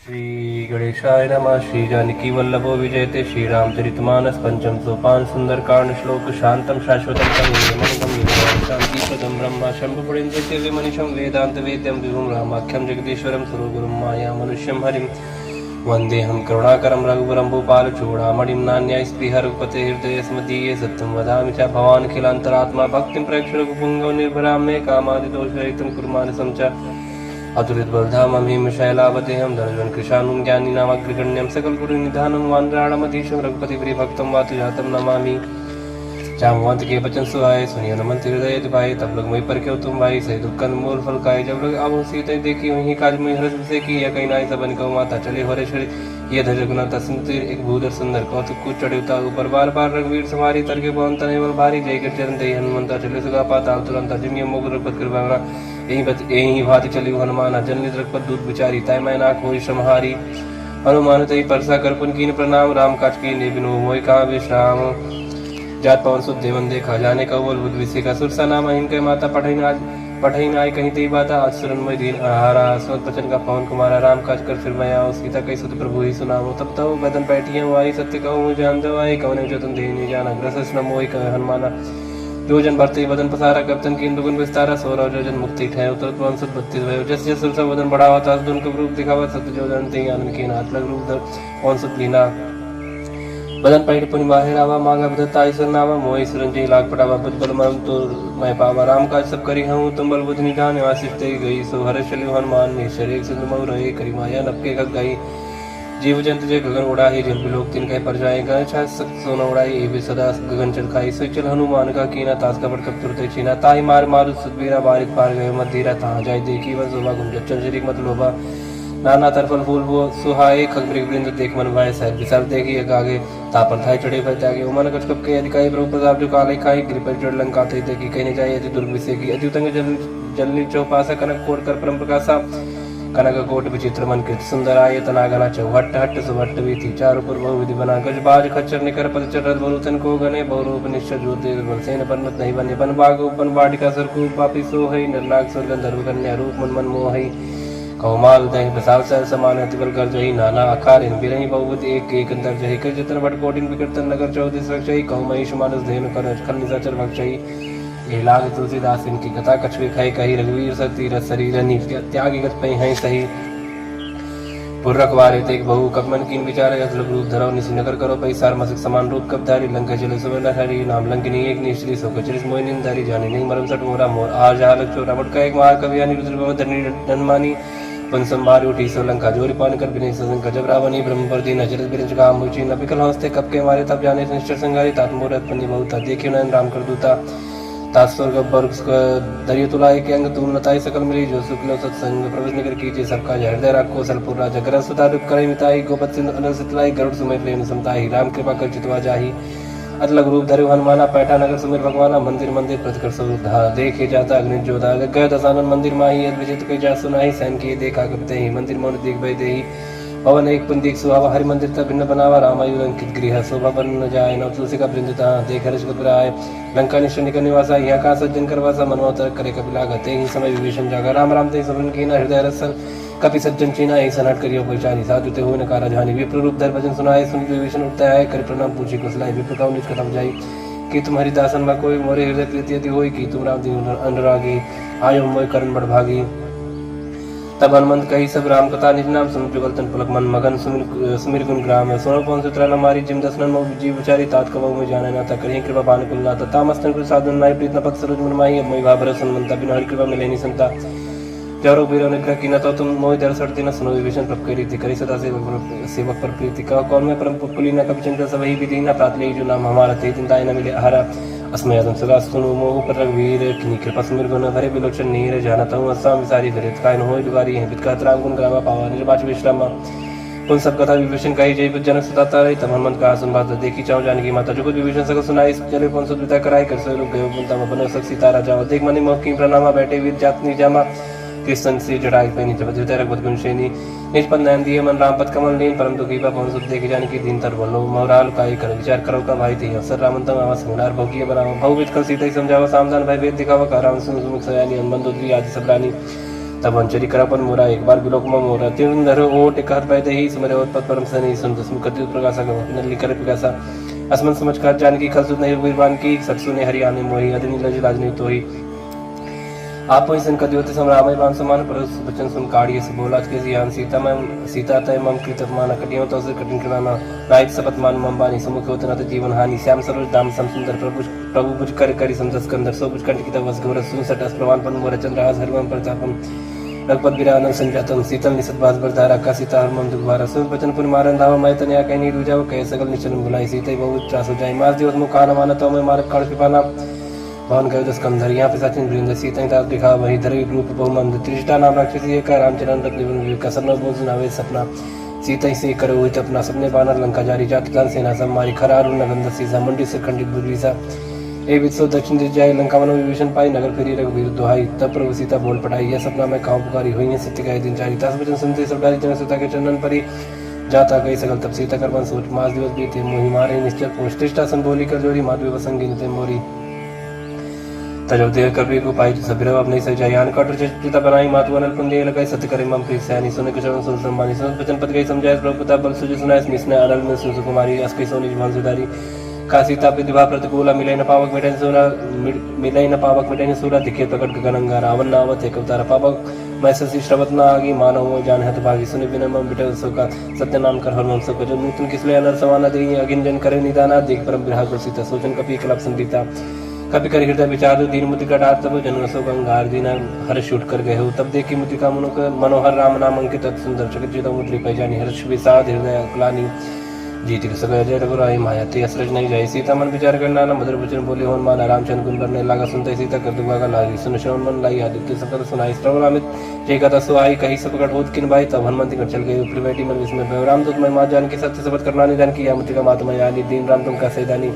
श्री गणेशाय नमः। श्री जानकी वल्लभो विजयते। श्री रामचरितमानस पंचम सोपान सुंदरकांड श्लोक शांतम शाश्वतं शांतिप्रदं ब्रह्म शंभुपुरेन्द्रस्य मनीषं वेदांत वेद्यं विभुं रामाख्यं जगदीश्वरं सुरगुरुं माया मनुष्यं हरिं वन्देऽहं करुणाकरं रघुवरं भूपालचूडामणिं नान्याय स्पृह रघुपते हृदयस्मदीये सत्यं वदामि च भवान् अखिलान्तरात्मा भक्तिं प्रेक्ष रघुपुङ्गव निर्भरां मे कामादिदोषरहितं कुर्मानसं च अतुलित बलधामं हिमशैलावतेहं दर्जन कृशानुं ज्ञानिनामग्रगण्यं सकलगुरुनिधानं वानराणमधीशं रघुपतिप्रियभक्तं वातुजातं नमामि। जामवंत के बचन सुहाए सुनिए नमन हृदय भाई तब लग मैं पर क्यों तुम भाई सही दुख मूल फल खाए जब लग अब सीते देखी वही काज में हरस से की या कहीं नाई सबन को माता चले हरे श्री ये धज गुना सुंदर एक भूदर सुंदर कौतुक कुछ चढ़े उता ऊपर बार बार रघुवीर सवारी तरके पवन तनेवल भारी जय कर चरण दे हनुमंता चले सुगा पाताल तुरंत जिमिय मोग रघुपत कर बांगड़ा यही भाति चली हनुमान जन रघुपत दूत बिचारी तय मैं नाक हो श्रमहारी हनुमान तई परसा कर पुन कीन प्रणाम राम काज की ने बिनु मोय कहा विश्राम जात पवन सुध देवन देखा जाने का बोल बुद्ध विषय का सुरसा नाम इनके माता पढ़ई नाय कहीं तई बाता आज सुरनमय दीन आहारा स्वत पचन का पवन कुमारा राम काज कर फिर मैं आओ सीता कई सुध प्रभु ही सुनाओ तब तो बदन बैठिए आई सत्य कहूँ जान दो आई कौन जो तुम दे जाना ग्रस न मोहि कह हनुमाना जो जन भरते वदन पसारा कप्तन की दुगुन विस्तारा सोरा जो जन मुक्ति ठहर उतर 532 भयो जस जस सुरसा वदन बढ़ावा तास दुन का रूप दिखावा सत्य जो जन ते आनंद के नाथ लग रूप धर 500 बदन पैठ पुनि बाहिर आवा मांगा बदता ईश्वर नावा मोहि सुरंजय लाग पटावा बुद्ध बल मरम तो मैं पावा राम काज सब करी हूँ तुम बल बुद्ध निधान निवासित ते गई सो हर शल्य हनुमान ने शरीर सिंधु मऊ रहे करी माया नपके गग गई जीव जंतु जे गगन उड़ाए जल बिलोक तिन कह पर जाए गण छा सोना उड़ाई ए भी सदा गगन चल खाई सो चल हनुमान का कीना तास का बड़कप तुरते चीना ताई मार मारु सुदबीरा बारिक पार गए मदीरा ता जाय देखी वन सोमा गुम जचन शरीक मत लोभा नाना तरफल फूल वो सुहाए खग मृग वृंद देख मन भाई सर विसर देखी एक आगे तापर थाई चढ़े भय त्यागे उमन कछ कप के अधिकाई प्रभु प्रताप जो काले खाई गिरपल जड़ लंका ते देखी कहने जाए अति दुर्ग विषय की अति उतंग जलनी चौपासा कनक कोट कर परम प्रकाशा कनक कोट विचित्र मन कृत सुंदर आय तनागना चौहट हट सुभट वीति चारु पुर बहु विधि बना गजबाज खच्चर निकर पद चरत बहुतन को गने बहुरूप निश्चय ज्योति बलसेन परमत नहीं बने बन बाग उपन बाटिका सरकू पापी सो है निर्नाग स्वर्ग गंधर्व कन्या रूप मन मन मोह है कौमाल दह बसाल सर समान अतिबल कर जही नाना आकार इन बिरही बहुवत एक एक अंतर जही कर जतन भट कोटिन विकर्तन नगर 34 रक्षई कौ महिष मानस धेनु कर खल निशाचर भक्षई ये लाग तुलसीदास इनकी कथा कछुए खाई कही रघुवीर सती रस शरीर त्यागी गत पई हैं सही पुरख वारे तेग बहु कपमन कीन विचार असल रूप धरो निसी नगर करो पई सार मसिक समान रूप कब धारी लंका चले सुवर्ण हरि नाम लंकिनी एक निश्री सो कचरिस मोहिनी धारी जाने नहीं मरम सट मोरा मोर आ जहालक चोरा मटका एक महाकवि अनिरुद्ध भवधरणी धनमानी पन संभारी उठी सो लंका जोरी पान कर बिने संग जब रावणी ब्रह्म पर दीन अचरत बिरंज काम हुची न बिकल हंसते कब के मारे तब जाने निश्चर संगारी तात मोरत पन्नी बहुता देखियो नयन राम कर दूता तास्वर्ग वर्ग दरियो तुलाए के अंग तुम नताई सकल मिली जो शुक्ल सत्संग प्रवेश निकर कीजिए सबका हृदय राखो सलपुर राजा गर सुता दुख करे मिताई गोपत सिंधु अनल सितलाई गरुड़ सुमेर लेन समताई राम कृपा कर चितवा जाही अतलग रूप धरे हनुमाना पैठा नगर सुमेर भगवाना मंदिर मंदिर प्रतिकर सुधा देखे जाता अग्नि जोधा गय दसानन मंदिर माही यद विजित कई जा सुनाही सैन किए देखा कपते ही मंदिर मौन देख भय देही पवन एक पुंदिक सुहावा हरि मंदिर तक भिन्न बनावा रामायु अंकित गृह शोभा बन न जाए नव तुलसी का वृंदता देख हर्ष घबराए लंका निश्चय निकर निवासा यहाँ का सज्जन करवासा मनोतर करे कपिला ते ही समय विभीषण जागा राम राम ते समन कीना हृदय रसल कपि सज्जन चीना ऐसा नट करियो पहचानी साधु ते हुए नकारा जानी विप्र रूप धर भजन सुनाए सुन विभीषण उठता है कर प्रणाम पूछी कुशलाई विप्र का निज कदम जाई कि तुम्हारी दासन में कोई मोरे हृदय प्रीति यदि होई कि तुम राम दीन अनुरागी आयो मोय करण बड़भागी तब हनुमंत कही सब राम कथा निज नाम सुन जुगलतन पुलक मन मगन सुमिर गुण ग्राम सोनो पवन सुत्रा न मारी जिम दसनन मो जीव विचारी तात कबहु में जाने ना करिए कृपा पानुकुल ना तामस्तन कृ साधन नाई प्रीत न पत सरोज मन माही मोहि भाबर सुनमंता बिन हरि कृपा मिले नि संता चारों बीरो निग्रह की न तो तुम मोहि दर सड़ती न सुनो विभीषण प्रभ करी थी करी सदा सेवक पर प्रीति कहो कौन में परम पुकुली न कभी चंद्र सबही विधि न प्रात ले जो नाम हमारा ते चिंताय न मिले आहारा अस्मय आदम सदा सुनो मोह पर रघुवीर किनी कृपा सुमिर गुण भरे बिलोचन नीर जानता हूँ असाम विसारी धरित काय न होय दुगारी है बितका राम गुण ग्रामा पावा निर्वाच विश्रामा उन सब कथा विभीषण कही जय जनक सताता रही तब हनुमंत का सुन बात देखी चाहूँ जानकी माता जुगुत विभीषण सक सुनाई चले पवन सुत पिता कराई कर सो गयो पुंता बनो सक सीता राजा देख मनि मोह की प्रणामा बैठे वीर जात निजामा कृष्ण से जटाई पैनी जब रघुपत गुणशेनी निज पद नयन दिए मन राम पद कमल लीन परम दुखी बा पवन सुत देखे जान की दीन तर बोलो मोराल काई कर विचार करो का भाई थी अवसर रामंतम आवास मुनार भोगिए बनावा भव विद कल सीता ही समझावा सामधान भाई वेद दिखावा का राम सुन सुमुख सयानी हनुमंत आदि सब रानी तब अंचरी करपन मोरा एक बार बिलोक में मोरा तीन धरो ओट एक हर पैदे ही सुमरे ओट पद परम सनी सुन दसम कति प्रकाशा का नली कर प्रकाशा असमन समझ कर जान की खल सुन नहीं वीरवान की सत्सु ने हरियाणा मोही अदनी लज लाज नहीं तो ही आप ही सन कदियोते समरामय बान समान पर बचन सुन काढ़िए से बोला के जियान सीता तय मम कृतमान कटियों तो से कटिन कराना नायक सपतमान मम बानी समुख होते न जीवन हानि श्याम सरोज दाम सम सुंदर प्रभु बुझ कर करी संतस कंदर सो बुझ कंठ की तवस गौर सुसट अस प्रवान पन मोर चंद्रहास हरवम प्रतापम रघुपत बिरानन संजातम शीतल निसत बास बरधारा का सीता हरमम दुखभारा सुन बचन पुर मारन धावा मैं तनया कहनी रुजाओ कह सकल निचन बुलाई सीते बहुत त्रास हो जाए मार दिवस मुखान माना तो मैं मारक काढ़ पिपाना भवन गयो दस्कंधर यहाँ पे सचिन वृंद सीता ताप दिखा वही धरवी रूप बहुमंद त्रिष्टा नाम राक्षसी का रामचरण रत्न का सपना बोझ नावे सपना सीता से करो हुई अपना सपने बानर लंका जारी जात जान सेना सब मारी खरारू नगंध सीसा मंडी से खंडित बुरीसा ए वित्सो दक्षिण दिश जाए लंका वन विभीषण पाई नगर फेरी रघुवीर दुहाई तब प्रभु सीता बोल पटाई यह सपना मैं काहू पुकारी हुई है सत्य का दिन चारी तास वचन सुनते सब डाली जन सीता के चंदन परी जाता गई सकल तब सीता कर सोच मास दिवस बीते मोहि मारे निश्चल पोष त्रिष्टा सन बोली कर जोड़ी माधवी वसंगी निते मोरी तजो देह कभी को पाई सबिरव अपने से जयान कटर चिता बनाई मातु अनल पुंदे लगाई सत्य करे मम प्रीत सैनी सुने कुशल सुन सम्मानी सुन वचन पद गई समझाए प्रभुता बल सुजि सुनाए मिसने अनल में सुन कुमारी अस्कई सोनी जीवन सुधारी का सीता विधवा प्रतिकूला मिले न पावक मिटन सूरा मिले न पावक मिटन सूरा दिखे प्रकट गगनंगा रावण नावत एक अवतार पावक मैं ससी श्रवत न आगी मानव जान हत भागी सुने बिना मम बिटल सुका सत्य नाम कर हर मम सुख जो नूतन किसले अनर समाना देई अगिन जन करे निदाना देख परम विरह को सीता सोचन कपि कलप संदीता कभी कर हृदय विचार दो दीन मुद्रिका डार तब जनसो गंगार दीना हर्ष उठ कर गए हो तब देखी मुद्रिका मनोहर राम नाम अंकित सुंदर चकित मुद्री पहचानी हर्ष विषाद हृदय अकलानी जीत के सगय जय रघुराई माया ते असरज नहीं जाए सीता मन विचार करना न मधुर वचन बोले होन माना रामचंद्र गुण करने लागा सुनते सीता कर दुगा लागी सुन श्रवण मन लाई आदित्य सकल सुनाई श्रवण अमित जय कथा सुहाई कही सब प्रकट होत किन भाई तब हनुमंत कर चल गए ऊपर बैठी मन विस्मय भयो राम दूत मैं मात जान की सत्य शपथ करना निदान किया मुद्रिका मात मैं आनी दीन राम तुम का सैदानी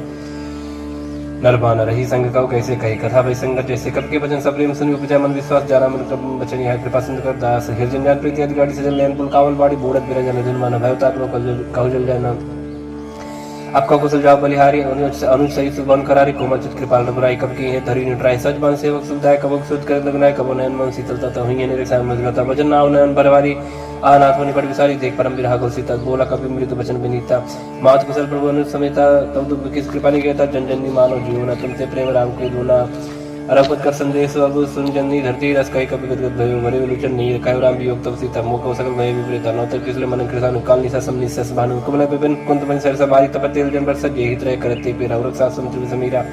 नरबान रही संग कहो कैसे कही कथा भाई संगत जैसे कब के वचन सब प्रेम सुन उपजा मन विश्वास जाना मन बचन यह कृपा सिंधु कर दास हृदय ज्ञान प्रीति आदि गाड़ी सजल नयन पुल कावल बाड़ी बूढ़त बिरजन धन मन भयताप लोग कहु जल जाना आपका कुशल जाओ बलिहारी अनुज सही सुबन करारी कोमल चित कृपाल रघुराई कब की है धरी निटराई सच बन सेवक सुखदाय कबक सुध कर लगनाय कबो नयन मन शीतलता तो हुई निरक्षा मजगता वचन नाव नयन भरवारी आनाथ निकट विसारी देख परम विरह को सीता बोला कभी मृत वचन विनीता मात कुशल प्रभु अनुज समेता तब दुख किस कृपा नहीं कहता जन जन मानो जीवना तुमसे प्रेम राम को दूना अरबत कर संदेश अब सुन जन्नी धरती रस कई कभी गदगद भयो मरे विलोचन नहीं कायो राम वियोग तब सीता मोह सकल भय विपरीता नौतर किसले मन कृषानु काल निसा सम निसा भानु कुमल विपिन कुंत मन सरसा भारी तपतेल जन बरस जेहि तरह करते पे रवरक सा समुद्र समीरा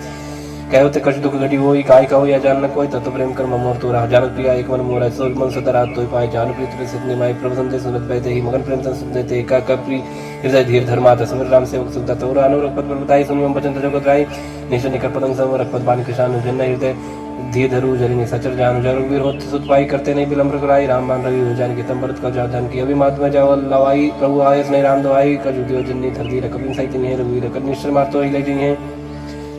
कहो ते कछ दुख घटी होई काय कहो या जान न कोई तत्व प्रेम कर मोर तोरा जानत प्रिया एक मन मोरा सोल मन सतरा तोय पाए जान प्रीत प्रीत सिद्धि माई प्रभु संदेश सुनत पाए ही मगन प्रेम तन सुनते ते का कपरी हृदय धीर धर्माता समर राम सेवक सुखदा तोरा अनुरक्त पद बताई सुन वचन जगत राई निश्चय निकट पतंग सम रखपत बानी कृष्ण जन हृदय धीर धरु जरिनी सचर जान जरुवीर होत सुत पाई करते नहीं विलंब कराई राम मान रवि हो जान की तम भरत का जान की अभी मात में जावल लवाई प्रभु आयस नहीं राम दवाई कर जुदियो जन्नी धरती रकबिन सहित नहीं है रघुवीर कर निश्चर मार तो ही ले जी है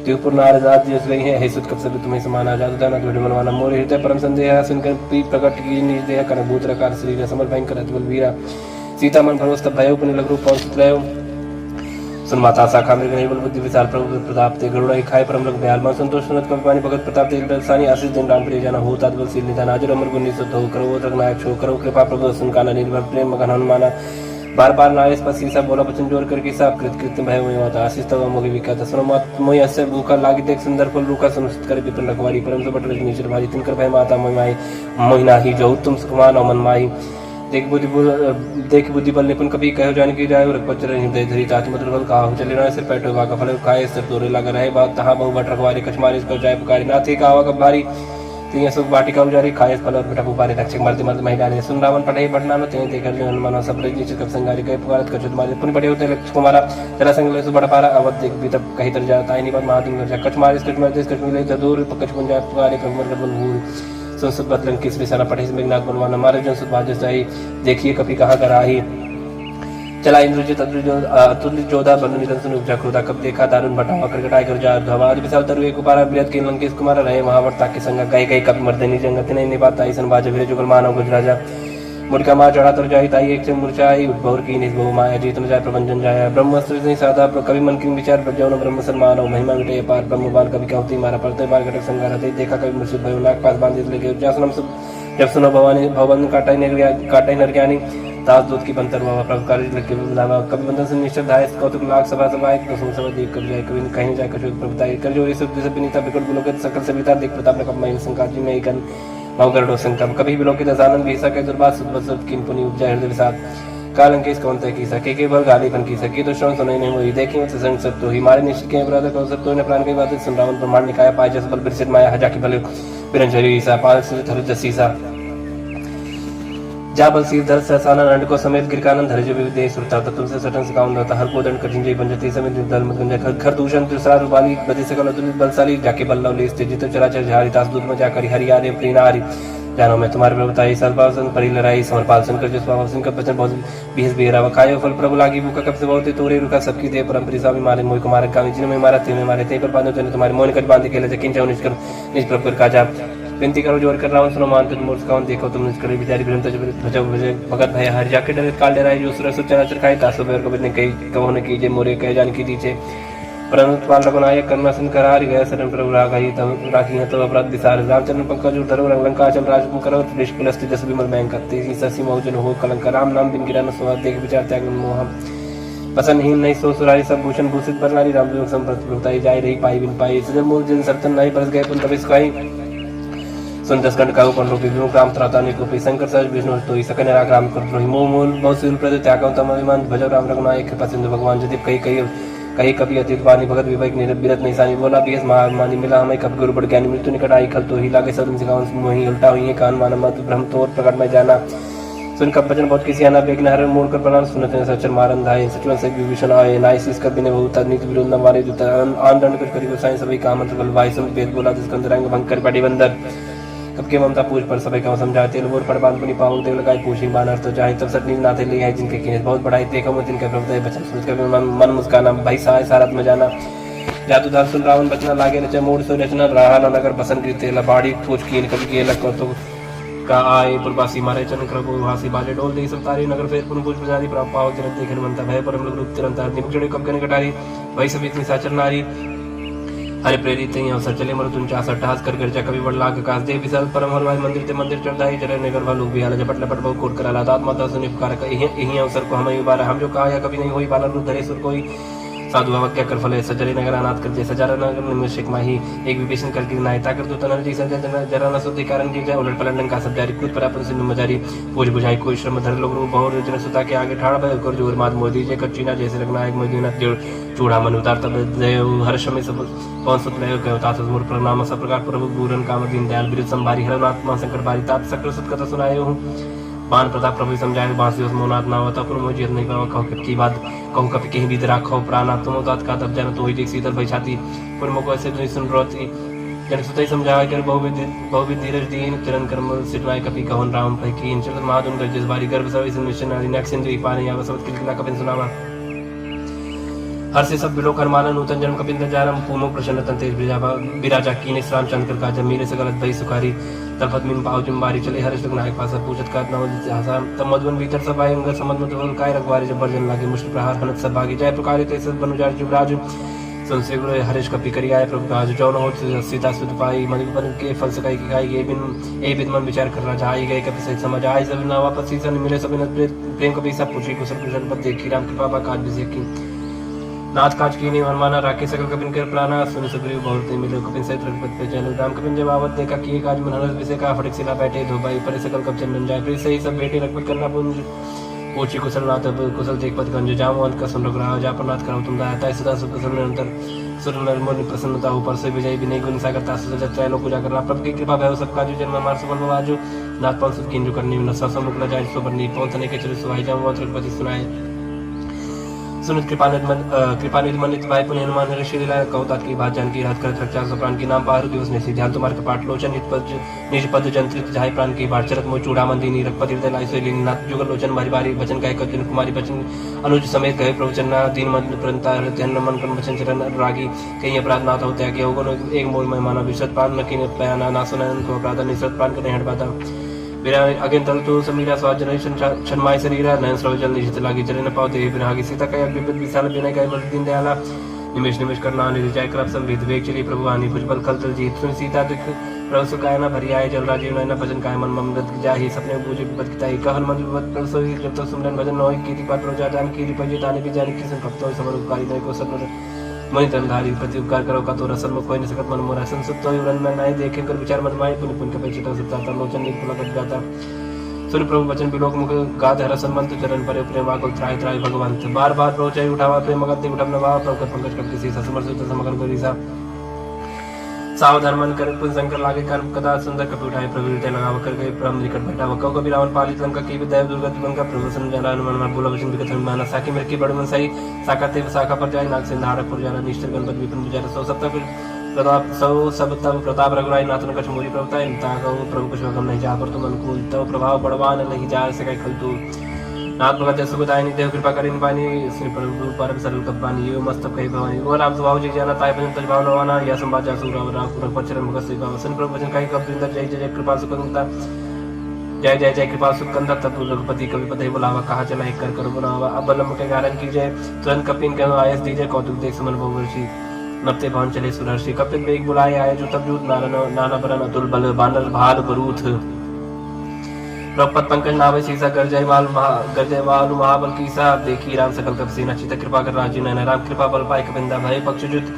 त्रिपुर नारदात जस गई है हे सुत कब सब तुम्हें समान आजाद दाना जोड़े मनवाना मोर हृदय परम संदेह सुनकर पी प्रकट की निर्देह कर भूत रकार शरीर समर भयंकर अद्भुत वीरा सीता मन भरोस तब भयो पुण्य लग रूप पहुंचत रहो सुन माता शाखा मृग नहीं बल बुद्धि विचार प्रभु प्रताप ते गरुड़ा खाए परम लग दयाल मन संतोष सुनत कवि पानी भगत प्रताप ते दलसानी आशीष दिन राम प्रिय जाना हो तात्बल सील निदान आजर अमर गुण निसत हो करो तक नायक छो करो कृपा प्रभु सुन काना निर्भर प्रेम मगन हनुमाना बार बार नायस पर सीसा बोला वचन जोर करके सब कृत कृत्य भय हुई माता आशीष तव मोहि विकात सुन मत मोहि अस्य भूखा लागी देख सुंदर फल रूखा सुनिश्चित कर विपिन रखवारी परम से बट रजनीश्वर भारी तिनकर भय माता मोहि माई मोहिना ही जो तुम सुखमान मन माई देख बुद्धि बल निपुण कभी कहो जान की जाए रखपत चरण हृदय धरी तात मधुर बल कहा चले ना सिर पैठो का फल खाए सिर तोरे लगा रहे बात तहां बहु बट रखवारी कछमारी कर जाए पुकारी नाथी का आवा भारी तिया सुख बाटिका उजारी खाए फल और बेटा पुपारे रक्षक मर्द मर्द महिला ने सुन रावण पढ़े बढ़ना न ते देखर जो हनुमान सब रजनी चिकप संगारी गए पुकारत कछुत मारे पुन पड़े होते लक्ष्य कुमारा जरा संग ले बड़ पारा अवध देख भी तब कहीं तर जाता है नहीं बात महादिन कर जा कछ मारे कछ मारे कछ मिले जदूर पकच पुन जाए पुकारे कमर कर बंधूर सुन सुत बतलन किस विसाना पढ़े मेघनाथ बनवाना मारे जन सुत भाजस जाई देखिए कभी कहाँ कर आही चला इंद्रजित अतुल्य जोधा बन निधन सुन उपजा क्रोधा कब देखा दारुण बटावा करकटाय कर जा धवाद विशाल तरु एक कुमारा बृहत के लंकेश कुमार रहे महावर्ता के संग गए गए कभी मर्दनी जंगत नहीं निभाता ऐसन बाज वीर जुगल मानव गुजराजा मुर्गा मार चढ़ा तर जाई ताई एक से मूर्छाई उद्भवर की निस्भव माया जीतन जाय प्रबंधन जाय ब्रह्मस्त्र नहीं साधा कवि मन की विचार प्रज्ञान ब्रह्म सम्मान महिमा विटय पार ब्रह्मवान कवि कहती मारा परते बार घटक संगारते देखा कवि मुर्शिद भयो नाग पास बांधित लेके जासनम जब सुनो भवानी भवन काटाई नर ज्ञानी दास दूत की बंतर हुआ प्रभुकारी कभी बंधन से निश्चित धाय कौतुक लाख सभा सभाए सब देख कर जाए कभी कहीं नहीं जाकर प्रभुताई कर जो सब विनीता बिकट बुलोकित सकल सविता देख प्रताप ने कब संकार जी में गण मौगरडो संकम कभी बिलोकित दशानंद भी सके दुर्बाद सुदबद किन पुनि उपजा हृदय विषाद कालंके इस कौन तय की सके केवल गाली बन की सके तो श्रवण सुनाई नहीं हुई देखें तो संग सब तो ही मारे निश्चित के अपराध को सब तो ने प्राण की बात सुन रावण ब्रह्मांड निकाय पाय जस बल बिरसित माया हजा की बल बिरंजरी सा पाल से थरु जसीसा जा बल सिर धर सहसाना नंद को समेत गिरकानंद धर जो विदेश सुरता तत्व से सटन सिकाउन रहता हर को दंड कठिन जय बंजती समेत धर्म गंजा घर दूषण दूसरा रूपाली बदे सकल अतुलित बलशाली जाके बल्लव ले स्थित जित चराचर झारी तास दूत में जाकर हरियारे प्रीनारी जानो मैं तुम्हारे प्रभुताई सर्वपासन परिलराई समरपाल शंकर जो स्वाभाव का वचन बहुत बीस बेरा वखायो फल प्रभु लागी भूखा कब से बहुत तोरे रुका सबकी दे परम स्वामी मारे मोह कुमार कामी जिन में मारा ते में मारे ते पर बांधो तने तुम्हारे मोह निकट बांधे के लजे किंचा निज कर निज प्रभु का जा विनती करो जोर कर रावण सुनो मान तुम मूर्ख कौन देखो तुम निज करे बिचारी बिरंत भजो भजे भगत भय हर जाके डरे काल डराई जो सुर सुचना चरखाई तासो बेर को बिने कई कहो ने कीजे मोरे कह जान की दीचे परंतु पाल रघुनाय कर्मा संकर हारि गए शरण प्रभु राघई तब राखी है तो अपराध विसार रामचंद्र पंकज धरो लंका चल राज करो देश कुलस्ति जस विमल मैं करते ससी मौजन हो कलंक राम नाम बिन गिरा न सुहा देख विचार त्याग मोह पसंदहीन नहीं सो सुरारी सब भूषण भूषित बरनारी राम संप्रत बताई जाय रही पाई बिन पाई सजन मूल जन सर्तन नहीं परस गए पुन तबिस खाई सुन दस कंड का ऊपर रूपी विमुख राम त्राता ने कोपी शंकर सहज विष्णु तो सकन राग राम कर द्रोही मोह मूल बहुत सील प्रद त्यागम तम अभिमान भजो राम रघुनाय कृपा सिंधु भगवान जदि कही कभी अतीत वाणी भगत विवेक निरत निशानी बोला बीस महामानी मिला हमें कब गुरु बड़ ज्ञानी मृत्यु निकट आई खल तो ही लागे सदन सिखावन मोही उल्टा हुई कान माना मत ब्रह्म तोर प्रकट में जाना सुन कब भजन बहुत किसी आना बेग नहर मोड़ कर प्रणाम सुनते हैं सचर मारन धाये सचवन से विभीषण आए नाइस इसका बिने बहुत नीत विरोध न मारे जुता आन दंड कुछ करी गोसाई सभी काम मंत्र बल भाई सुन वेद बोला जिसकंद रंग भंकर पड़ी बंदर कब के ममता पूछ पर सभी कहो समझाते लोर पर बांध पुनी पाऊं देव लगाई पूछी बानर तो जाए तब सटनी नाते ले आए जिनके किने बहुत बढ़ाई देखो मैं जिनके प्रभु बचन सोच कर मन मुस्काना भाई सहाय सारत में जाना जादू दार सुन रावण बचना लागे रचा मोड़ सो रचना रहा न नगर बसन कीते लबाड़ी पूछ की कभी के लग तो का आए पुरवासी मारे चन कर को हासी बाजे डोल दे सब तारी नगर फेर पुन पूछ प्रजाति प्राप पाव जरत देखन मनता भय परम रूप तिरंतार निमुचड़े कब गन कटारी भाई सब इतनी साचर नारी हरे प्रेरित ही अवसर चले मर तुम चासा टास कर गर्जा कभी बड़ लाख कास दे विशाल परम हरवाई मंदिर ते मंदिर चढ़ाई जरे नगर वालों भी हाल झपट लपट बहुत कोट करा लादात माता सुनि पुकार का यही अवसर को हमें उबारा हम जो कहा या कभी नहीं हुई बाला रूप धरे सुर कोई साधु बाबा क्या कर फले सजरे नगर अनाथ कर जैसा जरा नगर निमिषक माही एक विभीषण कर की नायता कर दो तनर जी सजन जरा न सुधि कारण की जाए उलट पलट का सब जारी कूद पर अपन सिंधु मजारी पूज बुझाई कोई श्रम धर लोग बहु जन सुता के आगे ठाड़ भय कर जोर मात मोदी जे कच्चीना जैसे लगना एक मदीना चूड़ा मन उतार तब हर समय सब कौन सुत ले गयो तात मोर प्रणाम सब प्रकार प्रभु पूरन काम दीन दयाल बिरज संभारी हरनात्मा शंकर बारी तात सकल सुत कथा सुनाए हूं बान प्रताप प्रभु समझाए बांसी उस मोनात ना होता पर मुझे नहीं पावा कहो की बात कहूं कभी कहीं भी राखो प्राण तुम दात का तब जाना तो ही देख शीतल भई छाती पर मुको ऐसे नहीं सुन रोती जन सुतई समझा कर बहुविध धीरज दीन चरण कर्म सिटवाए कभी कहन राम भई कीन चल महादुन कर जिस बारी गर्भ सवै सुनिश्चय नारी नक्सिन दुई पाने या सब किलकिला कपिन सुनावा हर से सब बिलो कर माना नूतन जन्म कपिंदर जानम पूमो प्रसन्न तंतेज बिराजा कीने राम चंद्र का जमीरे से गलत भई सुखारी तलपत मिन पाव जुम्बारी चले हर्ष लग नायक पासा पूछत का नव हसा तब मधुवन भीतर सब आए अंगर समझ में तो काय रखवारी जब बर्जन लागे मुश्किल प्रहार हनत सब भागी जाय प्रकारित ऐसे बनुजार जुबराज संसे गुरु हर्ष कपि करी आए प्रभु काज जौन हो सीता सुत पाई मधुबन के फल सकाई की खाई ए बिन मन विचार कर रहा आई गए कपि सहित समझ आए सब ना वापस सीसन मिले सब प्रेम कपि सब पूछी कुशल कुशल पद देखी राम कृपा पा काज विजय की नाथ काज की नहीं मनमाना राके सकल कपिन कर प्राणा सुन सुग्रीव बहुत मिले कपिन सहित रघुपति पे चलो राम कपिन जब आवत देखा कि काज मन हरस विषय का फटक सिला बैठे धोबाई पर सकल कप चंदन जाए फिर सही सब बेटे रघुपति करना पुंज पूछी कुशल नाथ कुशल देख पद गंज जाम अंत का सुन रघुराव जा पर नाथ करो तुम दाता सदा सुख कुशल निरंतर सुर नर मन प्रसन्नता ऊपर से विजय विनय गुण सागर तासु सजत त्रैलोक पूजा करना प्रभु की कृपा भय सब काजु जन्म मार सुबल बाजू नाथ पांच सुख किंजु करनी न सब मुख न जाय सो बरनी पहुंचने के चले सुहाई जाम अंत रघुपति सुनाए सुनित कृपानिधि मनित भाई पुण्य हनुमान ऋषि लीला कौतात की बात जानकी रात करत रक्षा प्राण की नाम पारु दिवस ने ध्यान तुम्हार कपाट लोचन निज पद जंत्रित जाय प्राण की बाट चरत मो चूड़ा मंदिनी रघुपति हृदय लाई सोई नाथ जुगल लोचन भारी भारी वचन कह कजन कुमारी बचन अनुज समेत कहे प्रवचन दीन मन प्रंता ध्यान मन कर्म वचन चरण रागी कहीं अपराध नाथ हो त्याग होगन एक मोल में माना विशद प्राण न किन पयाना ना सुनन को अपराध निसत प्राण करने हट बाता बिना अगेन तल तो समीरा स्वाजन छनमाय शरीरा नयन स्रव जल निशित लागी चले न पावते बिना आगे सीता कया विपद विशाल बिना कया बल दीन दयाला निमेश निमेश करना निजाय कर सब वेद वेग चली प्रभु आनी भुजबल खल तल जीत सुन सीता दुख प्रभु सुखाय न भरियाय जल राजीव न भजन काय मन मम गत जाहि सपने बूझे विपत किताई कहन मन विपत प्रभु सोई जब तो सुमरन भजन नोई कीर्ति पात रोजा जान कीर्ति पजी ताने की जान किसन भक्तों समर उपकारी नहीं को सत्वर मणि तनधारी प्रति उपकार करो का तो रसन में कोई न सकत मन मोरा संसुत होई उरन में नाई देखे कर विचार मत माई पुण्य पुण्य के पछिता सुता लोचन नीक फल गाता सुन प्रभु वचन बिलोक मुख गाद हर सन्मंत चरण पर प्रेम आकुल त्राय त्राय भगवंत बार बार रोचाई उठावा प्रेम मगत उठम नवा प्रभु पंकज कपि सी समर सुत समगल करिसा सावधान मन कर पुन शंकर लागे कर्म कदा सुंदर कपि उठाए प्रभु हृदय लगाव कर गए ब्रह्म निकट बैठा वकौ कबि रावण पालित लंका की विदैव दुर्गति बंका प्रभु सन जन मन मन बोला वचन विकथ माना साकी मेरे की बड़ मन सही साका ते साका पर जाय नाग से धारक पुर जाना निश्चर गणपति विपिन पुजारा सो सब तक प्रताप सब तब प्रताप रघुराई नाथन कछ मोरी प्रभुताई ताकौ प्रभु कुछ गम नहीं जा पर तुम अनुकूल तव प्रभाव बड़वान नहीं जा सकै खल तू नाथ भगत सुखदायिनी देव कृपा करिन पानी श्री प्रभु परम सरल कपानी यो मस्तक कहि भवानी ओ राम स्वभाव जी जाना ताय भजन तज भावना या संवाद जासु राम राम पुरख चरण भगत श्री भाव सन प्रभु वचन कहि कपिंदर जय जय कृपा सुखंता जय जय जय कृपा सुखंदा तत्व रघुपति कवि पते बुलावा कहा चला एक कर बनावा अब बलम के कारण की जय तुरंत कपिन कहो आयस दीजय कौतुक देख समन भोगर्षि नपते भवन चले सुरर्षि कपिन वेग बुलाए आए जो तब जूत नाना बरन अतुल बल बानर भाल बरूथ रघुपत पंकज नावे सीसा गरजय वालु महाबल कीसा देखी राम सकल कप सेना चित कृपा कर राजीव नयन राम कृपा बल पाए कपिंदा भय पक्ष जुत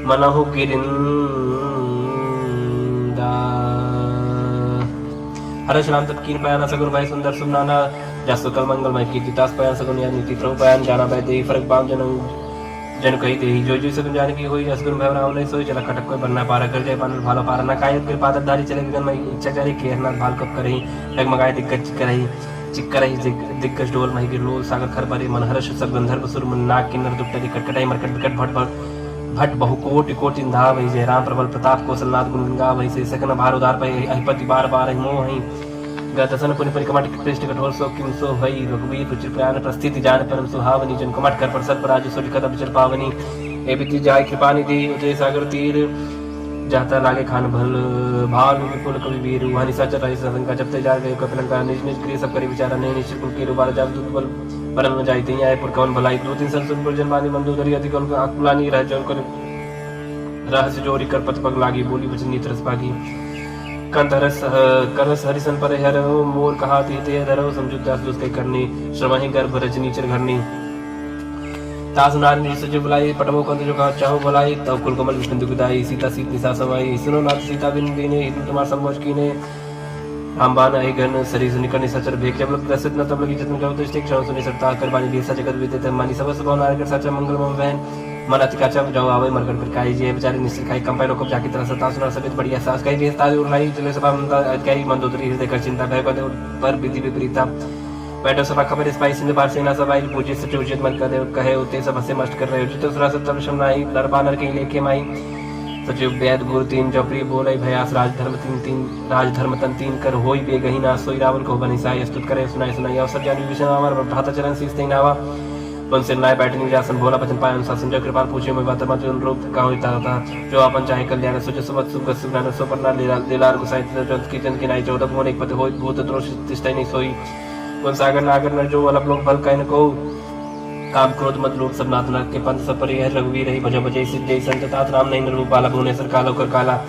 मनहु गिरिंदा हर्ष राम तब कीन पयाना सगुन भाई सुंदर सुनाना जसु कल मंगलमय कीर्ति तास पयान सगुन या नीति प्रभु पयान जाना भाई देही फरक पाम जन कही देही जो सगुन जान की होई असगुन भय राम नहीं सोई चला खटक कोई बनना पारा कर जय पानल भाला पारा न कायत के पादत धारी चले गगन में इच्छा जारी केरनाथ भाल कप करही डगमगाए दिग्गज चिक्करही दिग्गज डोल मही गिरलोल सागर खर परे मन हर्ष सब गंधर्व सुर मन नाग किन्नर दुपटरी कटकटाई मरकट विकट भट बहु कोटि कोटि धा भई जय राम प्रबल प्रताप कौशलनाथ गुण गा भई से सकन भार उदार पई अधिपति बार बार मोह हई गतसन पुनि परिकमट कृष्ण कठोर सो किम सो भई रघुवीर रुचिर प्रयाण प्रस्थिति जान परम सुहावनी जन कमट कर पर सत्पराज सोलि कदम चल पावनी ए बिति जाय कृपा निधि उदय सागर तीर जाता लागे खान भल भाल विपुल कवि वीर वहां सच रही संका जब ते जा गए कपिलंका निज निज क्रिय सब करी विचारा नहीं निश्चित कुल के रुबार जाब दूत बल परम न जाई आए पुर कौन भलाई दो तीन संसुन पुर जनवानी मंदोदरी अधिक उनका अकुलानी रह जौन कर रहस्य जोरी कर पथ पग लागी बोली वचन नीत रस पागी करस हरिसन पर हर मोर कहा ते धरो समझुत दास दुस के करनी श्रमहि गर्भ रजनी चर घरनी तास नारनी सज बुलाई पटमो कंद जो कहा चाहो बुलाई तब कुल कमल विष्णु दुखदाई सीता सीत निसा समाई सुनो नाथ सीता बिन दीने हित तुम्हार संभोज कीने अंबान आई घन सरी सुनिकर्णी सचर भेक जब लग प्रसिद्ध न तब लगी जतन करो दृष्टि क्षण सुनि सरता कर बानी भी सजगत विदित मानी सब सब नार कर सच मंगल मम वहन मन अति काचा जाओ आवे मरकर कर काई जे बेचारे निश्चित खाई कंपाई लोग जाकी तरह सता सुना सबित बढ़िया सास कई जे ताज उड़ाई चले सभा मनता कई मंदोदरी हृदय कर चिंता भय पद पर विधि विपरीता बैठो सभा खबर स्पाई सिंध बार सेना सभा पूजे सच उचित मन कर कहे उते सब हसे मस्त कर रहे उचित सुरा सत्तम शमनाई नरपानर के लेके माई सचिव वैद गुरु तीन जपरी बोले भयास राजधर्म तन तीन कर होई बेगही ना सोई रावण को बनी साई स्तुत करे सुनाई सुनाई अवसर जान विभीषण अमर भ्राता चरण शीस ते नावा पंसे नाय बैठनी जासन भोला बचन पाए अनुसार संजय कृपाल पूछे मैं बात मत रूप का होता था जो अपन चाहे कल्याण सोच सुमत सुख सुनान सोपरना लीलार को साहित्य जंत की जन की नाई चौदह मोन एक पति होई भूत द्रोष तिष्ठै नहीं सोई कौन सागर नागर न जो अलग लोग भल कहन को काम क्रोध मत लोभ सब नाथ नरक के पंथ सब परिहर रघुवीर रही भज भजय सिद्ध जय संत तात राम नहीं रूप बाला भुवनेश्वर कालो कर काला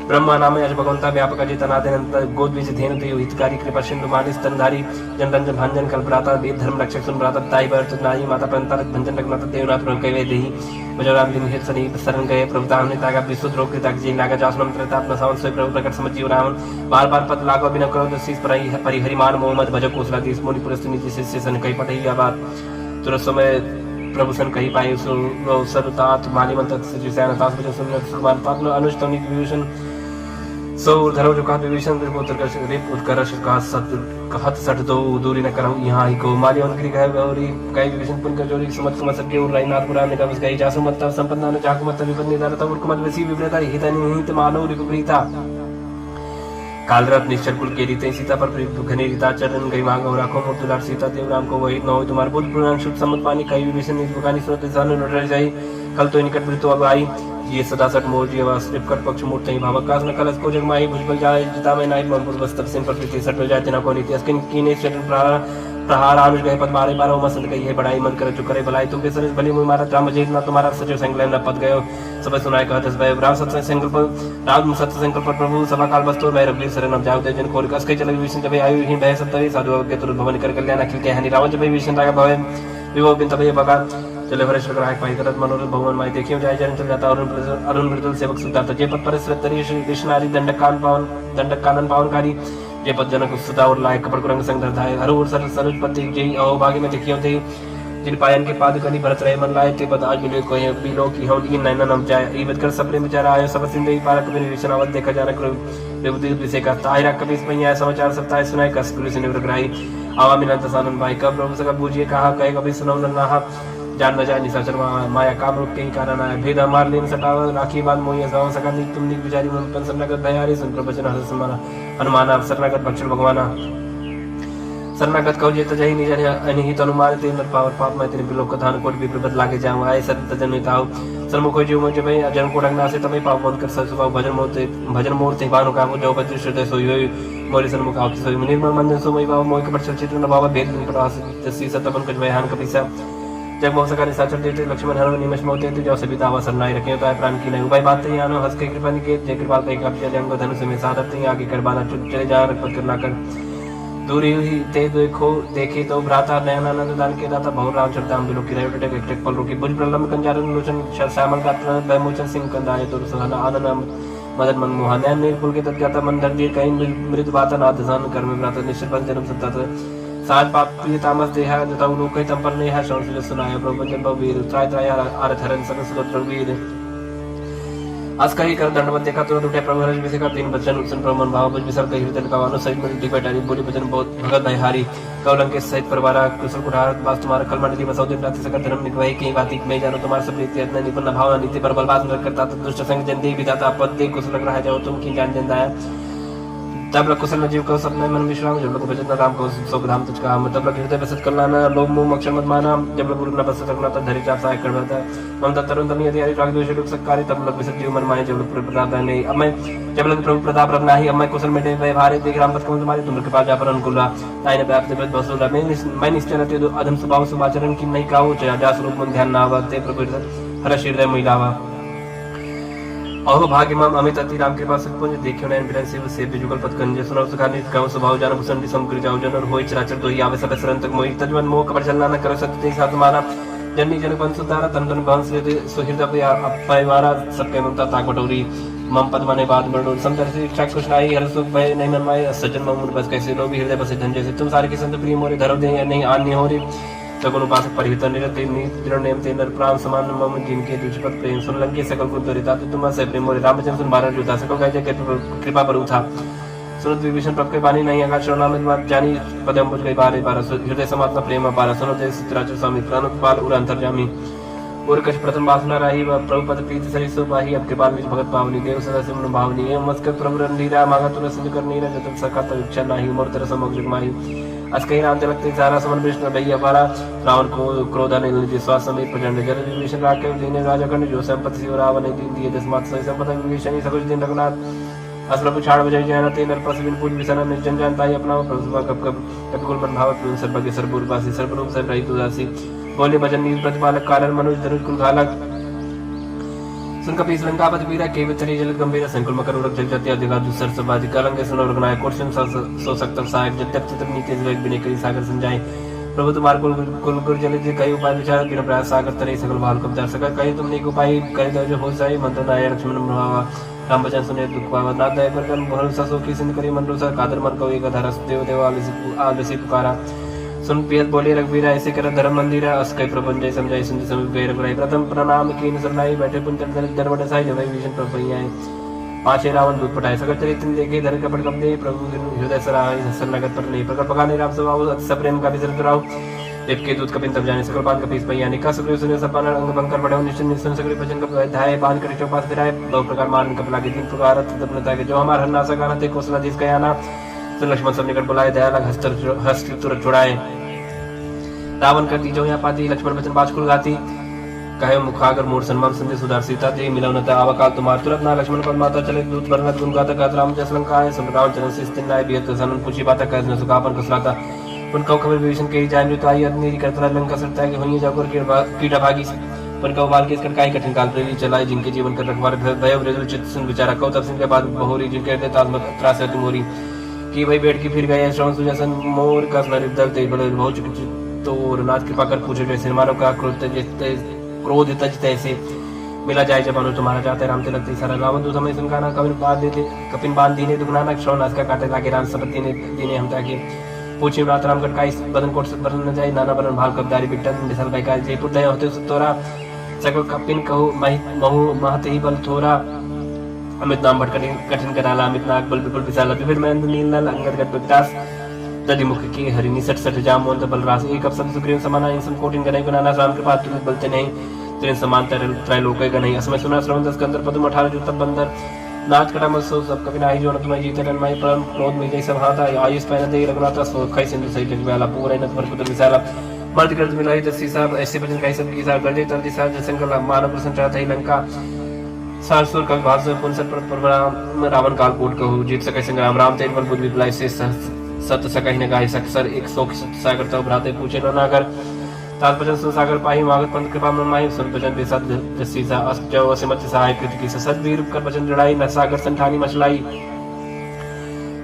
ब्रह्मा नाम अज भगवंता व्यापक अजित अनादिनंत गोद बीज धेनु ते हितकारी कृपा सिंधु मानिस स्तनधारी जन रंजन भांजन कल्पराता वेद धर्म रक्षक सुन भ्राता ताई भरत नाई माता पंतारक भंजन रघुनाथ देवनाथ प्रभु कहे देही भजो राम दिन हित सनी शरण गए प्रभु हमने तागा विशुद्ध रोग के ताक जी नागा जासनम त्रता अपना सावन सोई प्रभु प्रकट समझ जीव रावण बार बार पद लागो बिना करो शीस परिहरिमान मोहम्मद भजो कोसला देश मुनि पुरस्त नीति शिष्य सन कई पटही आबाद तुरंत समय प्रभु सन कही पाए सरुतात मालिमंत सजिसैन तास बजो सुन सुमान पात्न अनुष्ठ नीति विभूषण सो धरो जो कहा विभीषण पुत्र का रिप उत्कर्ष का सत कहत सठ दो दूरी न करहु यहाँ ही को माली उनकी कहे गौरी कई विभीषण पुन कर जोरी समझ समझ सके और राईनाथ पुराण ने कहा गई जासु मत संपन्ना न जाकु मत विपद निदान तब उनको मत वसी विपरीता हितनि हित मानो विपरीता कालरथ निश्चल कुल के रीते सीता पर घने रीता चरण गई मांगो राखो मोर दुलार सीता देव राम को वही न हो तुम्हारे बुद्ध पुराण शुभ सम्मत पानी कई विभीषण निज बुकानी सुनत जान लड़ जाई कल तो निकट प्रीतो अब आई ये सदा सट मोर जी आवास कर पक्ष मूर्ति भावकास न कलस को जगमाई भुजबल जाए जिता में नाई मनपुर बस तब सिंह पर प्रीति सट जाए तना को नीति अस्किन कीने चरण प्रहार आनुष गए पद मारे मारो मसंद गई है बड़ाई मन कर चुक करे भलाई तुम के सरस भली मुई मारा राम जेठ ना तुम्हारा सचो संगले न पद गयो सब सुनाय कहत भय राम सत्य संकल्प राम सत्य संकल्प प्रभु सभा काल बस्तु मैं रघुवीर शरण अब जाओ जन कोर कस के चले विष्णु जब आयु ही भय सप्तवी साधु के तुरंत भवन कर कल्याण अखिल के हनि रावण जब विष्णु राग भय विभो बिन तबे बगा चले वरिष्ठ राय पाई करत मनोरथ भगवान माई देखियो जाय जन चल जाता अरुण मृदुल सेवक सुदाता जे पद पर श्रद्धरी श्री कृष्णारी दंडक कानन पावनकारी जे पद जनक सुता और लायक कपड़ रंग संग धरताय हर और सर सरोज पति जय अहो भाग्य में देखियो थे जिन पायन के पाद कनी भरत रहे मन लाए ते पद आज मिले कोई पीलो की हों इन नैना नम जाय ई बदकर सबरे बेचारा आयो सब सिंधु पार कबीर विष्णुवत देखा जाना करो विभूति विषय का ताहिरा कबीर पैया समाचार सप्ताह सुनाए कस गुरु से निवृग्राही आवा मिलन तसानन भाई कब प्रभु सका बूझिए कहा कहे कभी सुनो नहा जान न जाए निशाचर माया काम रूप के ही कारण आया भेद मार लेन सटाव राखी बात मोहिया सवा सका नी तुम निक बिचारी मन पन सरनागत दयारी सुन प्रवचन हस समाना हनुमाना सरनागत भक्षण भगवाना शरणागत कहो जेत जही निज अनिहित अनुमान ते नर पावर पाप में तेरे बिलोक धान कोट भी प्रबत लागे जाऊं आए सत जन ताऊ सन्मुख हो जीव मुझे भाई अजन को डंगना से तमे पाप बंद कर ससुबा भजन मूर्ति बानु का जो बद्र श्रुत सोई मोरी सन्मुख आप सोई निर्मल मंजन सो मई बाबा मोय के पर चित्र न बाबा भेद प्रवास तसी सतपन कुछ बयान कपिसा जब मौसा का निशाचर देते लक्ष्मण हर निमश मोते थे जो सभी दावा सरनाई रखे होता है प्राण की नहीं उपाय बात ही आनो हंस के कृपा के जय कृपाल पे कब चले अंग धनुष में साधत ही आगे कर बाना चले जा रखपत करना कर दूरी हुई ते देखो देखे तो भ्राता नयनानंद दान के दाता बहु राम चरताम बिलो की रेवटे एक टेक पल रोकी बुझ प्रलम कंजारन लोचन श्यामल गात्र बैमोचन सिंह कंदाय तो सलाना आदन मदन मन मोहन निर्पुल के तत्गाता मन दर्दी कहीं मृत बातन आदसान कर्म भ्राता निश्चित बन जन्म सत्ता साज पाप प्रिय तामस देहा जताऊ लोक कई तंपर ने है शौन से सुनाया प्रभु जन वीर त्राय त्राय आरथ हरन सन सुगत वीर आज कही कर दंडवत देखा तुरंत उठे प्रभु हर्ष विषय का तीन बच्चन सुन प्रभु मन भाव विसर कही हृदय का वानो सहित में दी बैठारी बोली बचन बहुत भगत भाई हारी कौलंक के सहित परिवार कुशल कुठार वास तुम्हारा कल मंडली बसाओ दिन रात सकल धर्म निकवाई कई बात मैं जानो तुम्हारा सब रीति इतना निपुण भावना नीति पर बलबाज करता दुष्ट संग जन दी विधाता पद दे कुशल लग रहा जाओ तुम की जान जनदाया तब लग कुशल जीव को सपने मन विश्राम जब लग भजन राम को सो धाम तुझ का तब लग हृदय बसत करना लोभ मोह मक्षर मत माना जब लग गुरु न बसत करना तब धरि चाप सहाय कर बता ममता तरुण तनी यदि हरि राग दोष रुक सककारी तब लग विसत जीव मन माने जब लग प्रताप नहीं अब मैं जब लग प्रभु प्रताप रब नाही अब मैं कुशल में व्यवहार देख राम पद कमल तुम्हारे तुम कृपा जा पर अनुकूल ताइन व्याप्त व्रत बसुला मैं निश्चय रहते अधम स्वभाव सुभाचरण की नहीं काऊ जा स्वरूप मन ध्यान ना आवते प्रभु हर हृदय मिलावा अहो भाग्य माम अमित अति राम कृपा सतपुंज देखियो नयन बिरन से जुगल पद कंजे सुनो सुखानि गाँव स्वभाव जान भूषण समकृ जाओ जन और होई चराचर तो ही आवे सब शरण तक मोहि तजवन मोह कपट चलना न करो सत्य साथ माना जन्नी जन बन सुतारा तन तन बंस ले सुहृद अपयवारा सबके ममता ताक बटोरी मम पद मने बाद बड़ो समदर से इच्छा कुछ नाही हर सुख भय नहीं मन माय सज्जन मम बस कैसे लो भी हृदय बसे धंजे से तुम सारे के संत प्रिय मोरे धरो दे नहीं आन्य हो रे सगुण उपासक परिहित निरते दृढ़ नेम ते नर प्राण समान मम जिनके दुष्पद प्रेम सुन लंके सकल कुल दरिता तुम से प्रेम मोरे रामचंद्र सुन बारह जुता सकल गाय जय कृपा पर उठा सुनत विभीषण प्रभ के बानी नहीं आकाश नाम बात जानी पदम बुझ गई बारे बारह हृदय समात्मा प्रेम पारा सुनो जय सिद्धराज स्वामी प्राण पाल उर अंतर्जामी और कछ प्रथम वासना रही व प्रभु पद प्रीति सरित सो पाही अब कृपा विच भगत पावनी देव सदा से मन भावनी है मस्कर प्रभु रंधीरा मांगा तुर सिंध कर नीरा जतन सका तब इच्छा नाही मोर तेरा समग्र माही आज कहीं राम तिलक सारा समन विष्णु भैया पारा रावण को क्रोध ने विश्वास समेत प्रचंड जल विभीषण राके दीने राजा कर्ण जो संपत्ति से रावण ने दीन दिए दसमात सही संपत्ति विभीषण सब दिन रघुनाथ अस प्रभु छाड़ बजाई जयना ते नर पस बिन पूज विसना निर्जन जानता ही अपना प्रभु कब कब कब कुल मन भाव सर्वज्ञ सर्वपूर्वासी सर्वरूप सर्व रहित उदासी बोले भजन नील प्रतिपालक कारण मनुज धनुष कुल घालक सुन कपीस लंकापति वीरा केवल चली जल गंभीर संकुल मकर उरक जल जत्या दिगा दुसर सबादि कलंग सुनो रघुनाय कोर्शन सो सकत सहायक जत्य चित्र नीति विवेक बिने करी सागर संजाय प्रभु तुम्हार कुल गुर जल जी कई उपाय विचार बिना प्रयास सागर तरे सकल भाल कब दर सका कई तुमने को उपाय कई दो जो हो जाए मंत्र नाय लक्ष्मण भावा राम बचन सुने दुख पावा ना दया पर कर्म भरोसा सो की सिंध करी मन रोसा कादर मन को एक धरस देव देव आलसी पुकारा सुन पियत बोले रघुवीरा ऐसे कर धर्म मंदिरा अस कई प्रपंच जय समझाई सुन समीप गए रघुराई प्रथम प्रणाम की सरनाई बैठे पुंजन दरबट साई जब विभीषण प्रभु आए पांचे रावण दूध पटाए सगर चरित्र देखे धर कपट कप दे प्रभु हृदय सराय शरणागत पर नहीं प्रकट पकाने राम स्वभाव अति प्रेम का विसर्ग राव देव के दूध कपिन तब जाने सकल पान कपीस पैया निका सुग्रीव सुने सपन अंग बंकर पड़े निश्चित निश्चित सकल भजन कप धाये बांध कर चौपास फिराए दो प्रकार मान कप लागे तीन प्रकार तपनता के जो हमार हन्ना सगाना ते कौशलाधीश कयाना सुन लक्ष्मण सब निकट बुलाए दया लग हस्त तुरंत छुड़ाए रावण कर दी जो यहाँ पाती लक्ष्मण बचन बाजकुल गाती कहे मुखागर मूर सन्मान संधि सुधार सीता दे मिलवनता आवकाल तुम्हार तुरंत ना लक्ष्मण पर माता चले दूत वर्णत गुण गाता गात राम जय श्रंका है सुन रावण चरण से स्थिर नाय बिहत सनन पूछी बाता कह न सुखापन कसलाता पुन कौ खबर विभीषण कही जान तो आई अग्नि करतला लंका सरता है कि होइए जाकर कीड़ा भागी पुन कौ बाल के इसकर काई कठिन काल प्रेरी चलाए जिनके जीवन कर रखवार भय वृद्ध चित्त सुन विचारा कौ तब के बाद बहोरी जिनके हृदय ताज त्रास तुम मोरी कि भाई बैठ के फिर गए श्रवण सुजसन मोर का नरिदल ते बड़े बहुत तो नाथ कृपा कर पूछे जैसे मानव का क्रोध तज तैसे मिला जाए जब अनु तुम्हारा जाते राम ते लगती सारा रावण दूध हमें सुनकाना कपिन बांध दीने दुगनाना श्रवण नाथ का काटे लागे राम सबती ने दीने हम ताकि पूछे रात राम कट काई बदन कोट बदन न जाए नाना बरन भाल कबदारी बिट्टा मिसल भाई का जयपुर दया होते तोरा सकल कपिन कहो महु महते ही बल थोरा अमित नाम भटकन कठिन कराला अमित नाग बल बिपुल विशाल फिर मैं नील नल अंगद गट विकास दधि मुख की हरिणी सट सट जाम मोंत बल रास एक अवसर सुग्रीव समाना इन कोटिन गणय गुनाना राम कृपा तुम बलते नहीं तेरे समांतर त्रैलोक गणय असमय सुना श्रवण दस कंदर पदम 18 जो तब बंदर नाथ कटा मसो सब कभी नाही जो तुम्हें जीते रन माई परम क्रोध में जैसे भाता आयुष पैन दे रघुनाथ सो खै सिंधु सही जग वाला पूरा न पर कुद विशाला मर्द गर्द मिलाई दसी साहब ऐसे भजन काई सब की साहब गजे तंदी साहब जसंकल मानव प्रसन्न चाहता ही लंका सारसुर का भास पुनसर पर रावण काल कोट कहू जीत सकै संग्राम राम तेज बल बुद्धि विपलाई से सत सकहि न गाय सकसर एक शोक सागर तव भ्राते पूछे न नागर तात भजन सुन सागर पाही मागत पंथ कृपा मन माही सुन भजन बेसत जसी सा अस जो असिमत सहाय कृत की सत वीर कर भजन जड़ाई न सागर संठानी मचलाई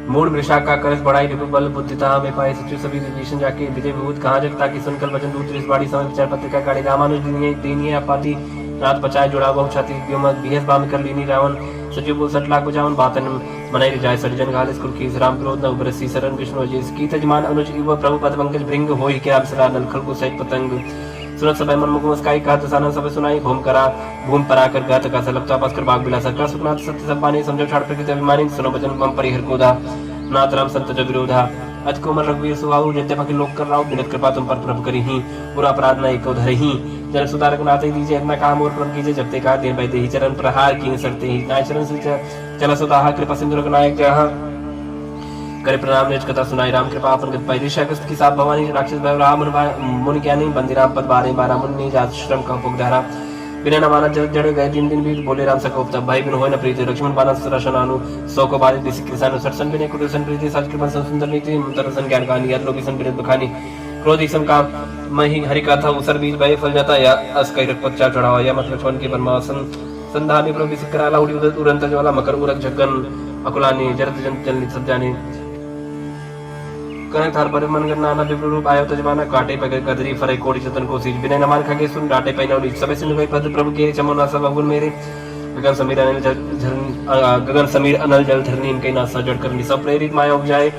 मूड मृषा का करस बढ़ाई रिपु बल बुद्धिता में पाए सचु सभी विभीषण जाके विजय विभूत कहां जगता की सुनकर भजन दूत त्रिस बाड़ी समय विचार पत्रिका गाड़ी रामानुज दीनिये अपाती रात बचाए जुड़ा बहु छाती व्योमत बिहस बाम कर लीनी रावण सचिव बोल 60 लाख बजावन बातन मनाई जाय सरिजन गाल स्कुल की राम क्रोध न उबरसी शरण विष्णु अजीस की तजमान अनुज इव प्रभु पद पंकज भृंग होई के अप्सरा नलखल को सहित पतंग सुनत सब मन मुख मुस्काई कहत सानन सब सुनाई भूम परा कर गात का सलपता पास कर बाग बिलासा का सुखनाथ सत्य सब पानी समझो छाड़ प्रकृति अभिमानी सुनो वचन बम परिहर कोदा नाथ राम संत जग विरोधा अत कोमल रघुवीर सुहाऊ जयते पखि लोक कर राव बिनत कृपा तुम पर प्रभु करी ही पूरा अपराध न एको धरही जन सुधारक नाथ दीजिए अपना काम और प्रभु कीजिए जब ते का दिन बैठे ही चरण प्रहार की सकते ही नाय चरण से चला सुधाहा कृपा सिंधु नायक जहाँ करे प्रणाम निज कथा सुनाई राम कृपा अपन गत पाई ऋषा कस्त की साथ भवानी राक्षस भय राम मुनि ज्ञानी बंदी राम पद 12 मुनि जात श्रम का उपक धारा बिना न माना जड़ गए दिन बीत बोले राम सको तब भाई बिन होय न प्रीति लक्ष्मण बाना सरशन अनु सौ को बारी दिस किसान सरसन बिने कुटसन प्रीति साज कृपा सुंदर नीति तरसन ज्ञान कहानी यद लोभी सन बिन बखानी क्रोध सम काम मही हरि कथा उसर बीज भय फल जाता या अस कई रखपच्चा चढ़ावा या मतलब छवन की बनमासन संधानी प्रभु सिकराला उड़ी उड़ंत ज्वाला मकर उरक जगन अकुलानी जरत जन चलनी सब जानी कने थार पर मन करना ना विप्र रूप आयो तजमाना काटे पे कदरी फरे कोड़ी चतन को सीज बिना नमान खगे सुन डाटे पे नौली सबे सुन गई पद प्रभु के चमोना सब अगुन मेरे गगन समीर अनल जल धरनी इनके नासा जड़ करनी सब प्रेरित माया उपजाए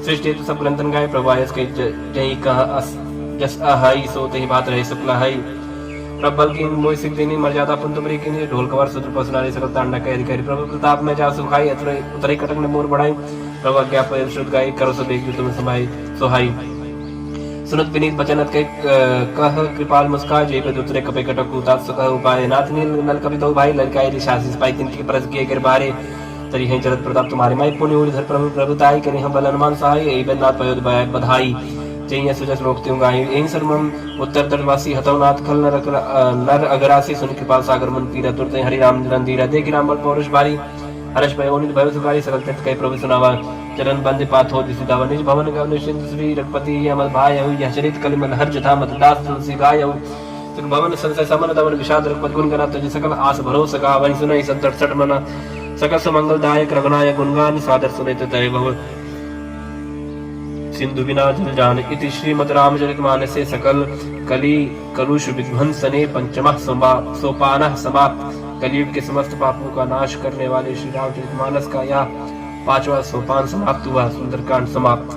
सृष्टि तो सब ग्रंथन गाए प्रभु आयस के जही कहा जस अहाई सो तेही बात रहे शुक्ला हाई प्रबल की मोय सिख देनी मर्यादा पुंतुमरी की ढोल कवर सूत्र पसनारी सकल तांडा के अधिकारी प्रभु प्रताप में जा सुखाई उतरे कटक ने मोर बढ़ाई प्रभु आज्ञा पर शुद्ध गाई करो सब एक तुम समाई सोहाई सुनत विनीत बचनत के कह कृपाल मुस्कान जय पे दूसरे कपे कटक उतात सुख उपाय नाथ नील नल कवि दो भाई ललकाई रिशासी पाई तिन की परस किए गिर बारे तरी है जरत प्रताप तुम्हारे माई पुण्य उधर प्रभु प्रभुताई करी हम बल अनुमान सहाय एई बदनाथ पयोद बधाई जय सुजस लोकति गाई एहि सर्वम उत्तर तटवासी हतौनाथ खल नर अगरासी सुन कृपाल सागर मन तीरा तुरते हरि राम रंधीरा देखि राम बल पौरुष भारी हर्ष भय ओनित भय सुखारी सकल तट कई प्रभु सुनावा चरण बंद पाथ हो दिसि दावा निज भवन गव निश्चिंत श्री रघुपति अमल भाय हु यह चरित कलिमल हर जथा मत दास तुलसी गाय हु सुख भवन संशय समन दवन विषाद रघुपति गुण गना तुझ सकल आस भरोसा गा वहि सुनई संतट सट मना सकल सुमंगल दायक रघुनायक गुणगान सादर सुनित तरे बहु सिंधु बिना जल जान इति श्रीमद् रामचरित मानसे सकल कली कलुष विध्वंसने पंचमः सोपानः समाप्त कलयुग के समस्त पापों का नाश करने वाले श्री रामचरित मानस का यह 5वां सोपान समाप्त हुआ। सुंदरकांड समाप्त।